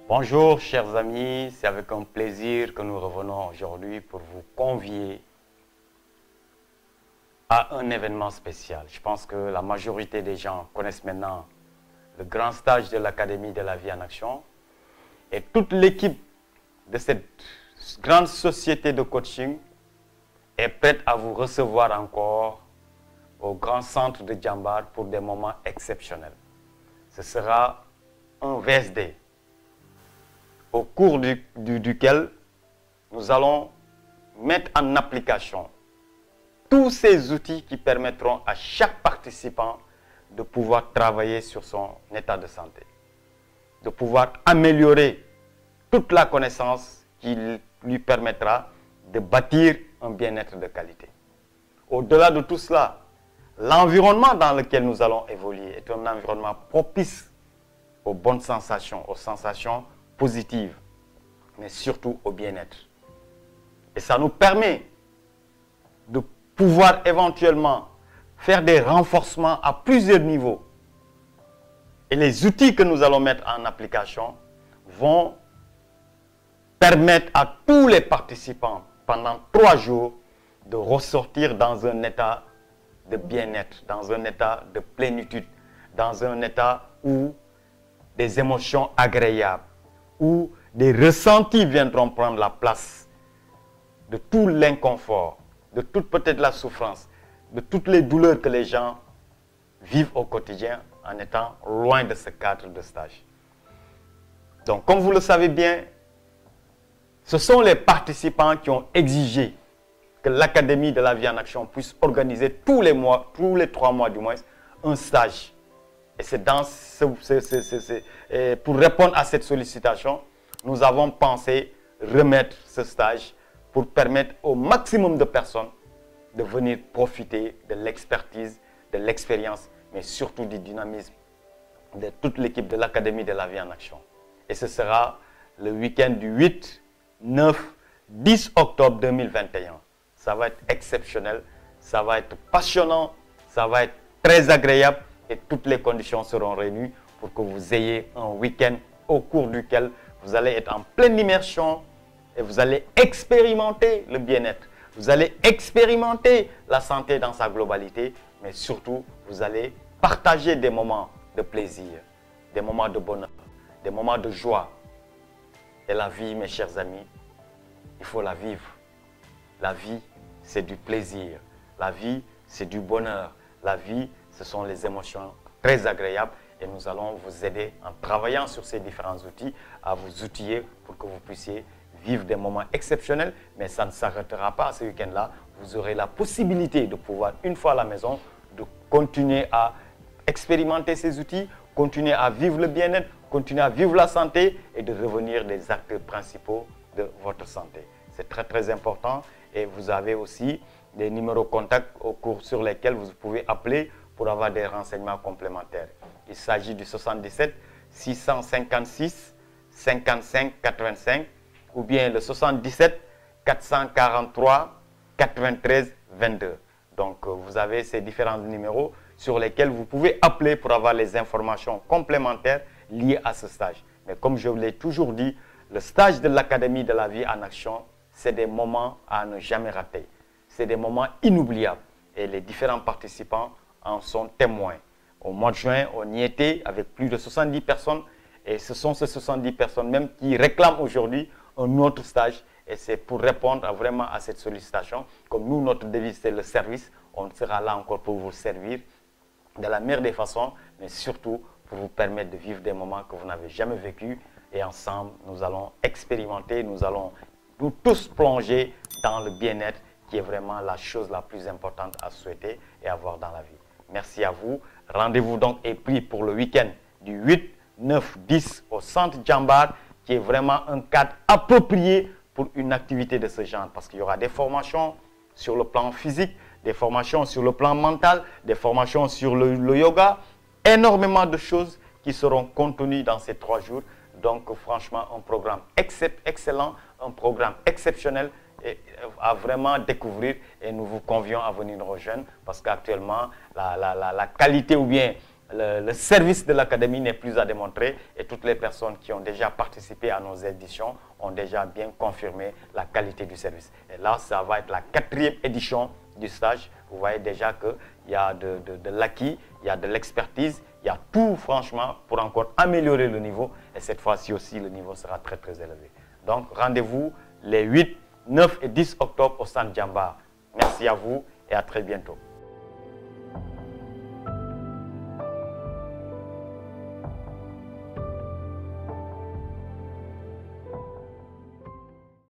Bonjour chers amis, c'est avec un plaisir que nous revenons aujourd'hui pour vous convier à un événement spécial. Je pense que la majorité des gens connaissent maintenant le grand stage de l'Académie de la vie en action. Et toute l'équipe de cette grande société de coaching est prête à vous recevoir encore au grand centre de Djambar pour des moments exceptionnels. Ce sera un VSD au cours duquel nous allons mettre en application tous ces outils qui permettront à chaque participant de pouvoir travailler sur son état de santé, de pouvoir améliorer toute la connaissance qui lui permettra de bâtir un bien-être de qualité. Au-delà de tout cela, l'environnement dans lequel nous allons évoluer est un environnement propice aux bonnes sensations, aux sensations positives, mais surtout au bien-être. Et ça nous permet de pouvoir éventuellement faire des renforcements à plusieurs niveaux. Et les outils que nous allons mettre en application vont permettre à tous les participants pendant 3 jours de ressortir dans un état de bien-être, dans un état de plénitude, dans un état où des émotions agréables, où des ressentis viendront prendre la place de tout l'inconfort, de toute peut-être la souffrance, de toutes les douleurs que les gens vivent au quotidien en étant loin de ce cadre de stage. Donc, comme vous le savez bien, ce sont les participants qui ont exigé que l'Académie de la vie en action puisse organiser tous les mois, tous les 3 mois du moins, un stage. Et c'est dans pour répondre à cette sollicitation, nous avons pensé remettre ce stage pour permettre au maximum de personnes de venir profiter de l'expertise, de l'expérience, mais surtout du dynamisme de toute l'équipe de l'Académie de la vie en action. Et ce sera le week-end du 8, 9, 10 octobre 2021. Ça va être exceptionnel, ça va être passionnant, ça va être très agréable et toutes les conditions seront réunies pour que vous ayez un week-end au cours duquel vous allez être en pleine immersion et vous allez expérimenter le bien-être. Vous allez expérimenter la santé dans sa globalité, mais surtout, vous allez partager des moments de plaisir, des moments de bonheur, des moments de joie. Et la vie, mes chers amis, il faut la vivre. La vie, c'est du plaisir. La vie, c'est du bonheur. La vie, ce sont les émotions très agréables. Et nous allons vous aider en travaillant sur ces différents outils à vous outiller pour que vous puissiez vivre des moments exceptionnels. Mais ça ne s'arrêtera pas ce week-end-là. Vous aurez la possibilité de pouvoir, une fois à la maison, de continuer à expérimenter ces outils, continuer à vivre le bien-être, continuer à vivre la santé et de revenir des acteurs principaux de votre santé. C'est très très important et vous avez aussi des numéros contacts sur lesquels vous pouvez appeler pour avoir des renseignements complémentaires. Il s'agit du 77 656 55 85 ou bien le 77 443 93 22. Donc vous avez ces différents numéros sur lesquels vous pouvez appeler pour avoir les informations complémentaires liées à ce stage. Mais comme je vous l'ai toujours dit, le stage de l'Académie de la vie en action, c'est des moments à ne jamais rater. C'est des moments inoubliables et les différents participants en sont témoins. Au mois de juin, on y était avec plus de 70 personnes et ce sont ces 70 personnes même qui réclament aujourd'hui un autre stage et c'est pour répondre vraiment à cette sollicitation. Comme nous, notre devise, c'est le service, on sera là encore pour vous servir de la meilleure des façons, mais surtout pour vous permettre de vivre des moments que vous n'avez jamais vécus et ensemble, nous allons expérimenter, nous allons nous tous plonger dans le bien-être qui est vraiment la chose la plus importante à souhaiter et avoir dans la vie. Merci à vous. Rendez-vous donc est pris pour le week-end du 8, 9, 10 au centre Djambar qui est vraiment un cadre approprié pour une activité de ce genre parce qu'il y aura des formations sur le plan physique, des formations sur le plan mental, des formations sur le yoga, énormément de choses qui seront contenues dans ces 3 jours. Donc franchement, un programme excellent, un programme exceptionnel à vraiment découvrir et nous vous convions à venir nous rejoindre parce qu'actuellement, la qualité ou bien le service de l'académie n'est plus à démontrer et toutes les personnes qui ont déjà participé à nos éditions ont déjà bien confirmé la qualité du service. Et là, ça va être la 4e édition du stage. Vous voyez déjà qu'il y a de l'acquis, il y a de l'expertise, il y a tout franchement pour encore améliorer le niveau et cette fois-ci aussi le niveau sera très très élevé. Donc rendez-vous les 8, 9 et 10 octobre au Centre Djambar. Merci à vous et à très bientôt.